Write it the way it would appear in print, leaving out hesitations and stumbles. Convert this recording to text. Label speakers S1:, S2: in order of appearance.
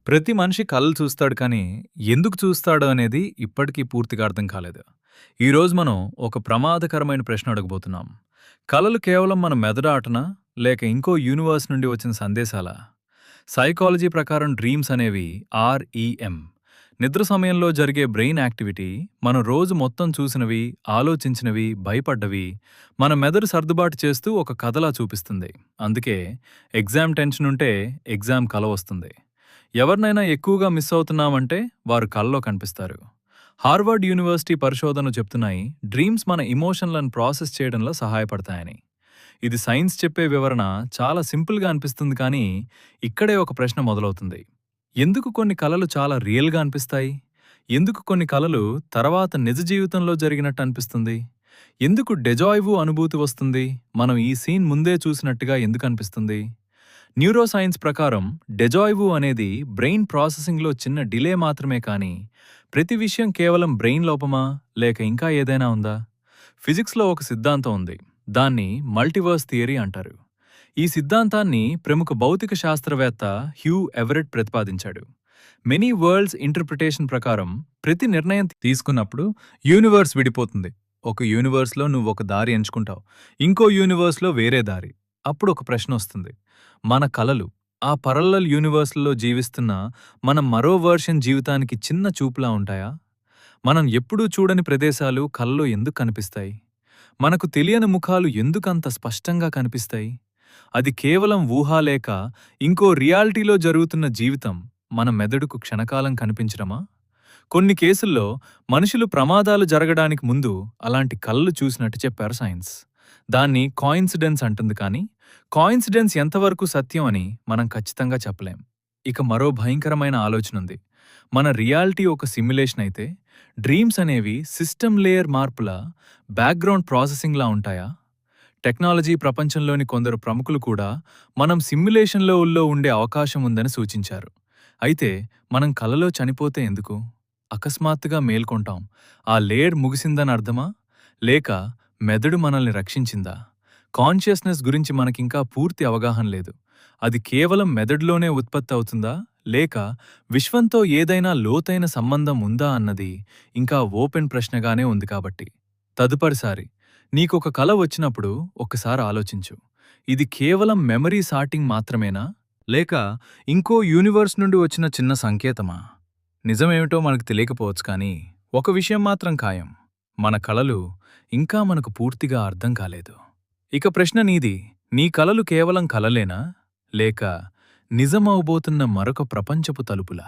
S1: ప్రతి మనిషి కలలు చూస్తాడు కానీ, ఎందుకు చూస్తాడో అనేది ఇప్పటికీ పూర్తిగా అర్థం కాలేదు. ఈరోజు మనం ఒక ప్రమాదకరమైన ప్రశ్న అడగబోతున్నాం. కలలు కేవలం మన మెదడు ఆటనా? లేక ఇంకో యూనివర్స్ నుండి వచ్చిన సందేశాలా? సైకాలజీ ప్రకారం డ్రీమ్స్ అనేవి ఆర్ఈఎం. నిద్ర సమయంలో జరిగే బ్రెయిన్ యాక్టివిటీ, మనం రోజు మొత్తం చూసినవి, ఆలోచించినవి, భయపడ్డవి, మన మెదడు సర్దుబాటు చేస్తూ ఒక కథలా చూపిస్తుంది. అందుకే ఎగ్జామ్ టెన్షన్ ఉంటే ఎగ్జామ్ కల వస్తుంది. ఎవరినైనా ఎక్కువగా మిస్ అవుతున్నామంటే వారు కలలో కనిపిస్తారు. హార్వర్డ్ యూనివర్సిటీ పరిశోధనలు చెప్తున్నాయి, డ్రీమ్స్ మన ఇమోషన్లను ప్రాసెస్ చేయడంలో సహాయపడతాయని. ఇది సైన్స్ చెప్పే వివరణ చాలా సింపుల్గా అనిపిస్తుంది కానీ, ఇక్కడే ఒక ప్రశ్న మొదలవుతుంది. ఎందుకు కొన్ని కలలు చాలా రియల్గా అనిపిస్తాయి? ఎందుకు కొన్ని కలలు తర్వాత నిజ జీవితంలో జరిగినట్టు అనిపిస్తుంది? ఎందుకు డెజాయ్వు అనుభూతి వస్తుంది? మనం ఈ సీన్ ముందే చూసినట్టుగా ఎందుకు అనిపిస్తుంది? న్యూరోసైన్స్ ప్రకారం డెజాయ్వు అనేది బ్రెయిన్ ప్రాసెసింగ్లో చిన్న డిలే మాత్రమే కానీ, ప్రతి విషయం కేవలం బ్రెయిన్ లోపమా లేక ఇంకా ఏదైనా ఉందా? ఫిజిక్స్లో ఒక సిద్ధాంతం ఉంది. దాన్ని మల్టీవర్స్ థియరీ అంటారు. ఈ సిద్ధాంతాన్ని ప్రముఖ భౌతిక శాస్త్రవేత్త హ్యూ ఎవరెట్ ప్రతిపాదించాడు. మెనీ వరల్డ్స్ ఇంటర్ప్రిటేషన్ ప్రకారం ప్రతి నిర్ణయం తీసుకున్నప్పుడు యూనివర్స్ విడిపోతుంది. ఒక యూనివర్స్లో నువ్వు ఒక దారి ఎంచుకుంటావు, ఇంకో యూనివర్స్లో వేరే దారి. అప్పుడు ఒక ప్రశ్న వస్తుంది, మన కలలు ఆ పరల్లల్ యూనివర్స్లలో జీవిస్తున్న మన మరో వర్షన్ జీవితానికి చిన్న చూపులా ఉంటాయా? మనం ఎప్పుడూ చూడని ప్రదేశాలు కలలో ఎందుకు కనిపిస్తాయి? మనకు తెలియని ముఖాలు ఎందుకంత స్పష్టంగా కనిపిస్తాయి? అది కేవలం ఊహ లేక ఇంకో రియాలిటీలో జరుగుతున్న జీవితం మన మెదడుకు క్షణకాలం కనిపించడమా? కొన్ని కేసుల్లో మనుషులు ప్రమాదాలు జరగడానికి ముందు అలాంటి కలలు చూసినట్టు చెప్పారు సైన్స్. దాన్ని కాయిన్సిడెన్స్ అంటుంది కానీ, కాయిన్సిడెన్స్ ఎంతవరకు సత్యం అని మనం ఖచ్చితంగా చెప్పలేం. ఇక మరో భయంకరమైన ఆలోచనుంది. మన రియాలిటీ ఒక సిమ్యులేషన్ అయితే, డ్రీమ్స్ అనేవి సిస్టమ్ లేయర్ మార్పుల బ్యాక్గ్రౌండ్ ప్రాసెసింగ్లా ఉంటాయా? టెక్నాలజీ ప్రపంచంలోని కొందరు ప్రముఖులు కూడా మనం సిమ్యులేషన్లో ఉండే అవకాశం ఉందని సూచించారు. అయితే మనం కలలో చనిపోతే ఎందుకు? అకస్మాత్తుగా మేల్కొంటాం. ఆ లేయర్ ముగిసిందని అర్థమా? లేక మెదడు మనల్ని రక్షించిందా? కాన్షియస్నెస్ గురించి మనకింకా పూర్తి అవగాహన లేదు. అది కేవలం మెదడులోనే ఉత్పత్తి అవుతుందా? లేక విశ్వంతో ఏదైనా లోతైన సంబంధం ఉందా అన్నది ఇంకా ఓపెన్ ప్రశ్నగానే ఉంది. కాబట్టి తదుపరిసారి నీకొక కల వచ్చినప్పుడు ఒక్కసారి ఆలోచించు. ఇది కేవలం మెమరీ సార్టింగ్ మాత్రమేనా? లేక ఇంకో యూనివర్స్ నుండి వచ్చిన చిన్న సంకేతమా? నిజమేమిటో మనకు తెలియకపోవచ్చు కానీ, ఒక విషయం మాత్రం ఖాయం. మన కలలు ఇంకా మనకు పూర్తిగా అర్థం కాలేదు. ఇక ప్రశ్న నీది. నీ కలలు కేవలం కలలేనా? లేక నిజమవబోతున్న మరొక ప్రపంచపు తలుపులా?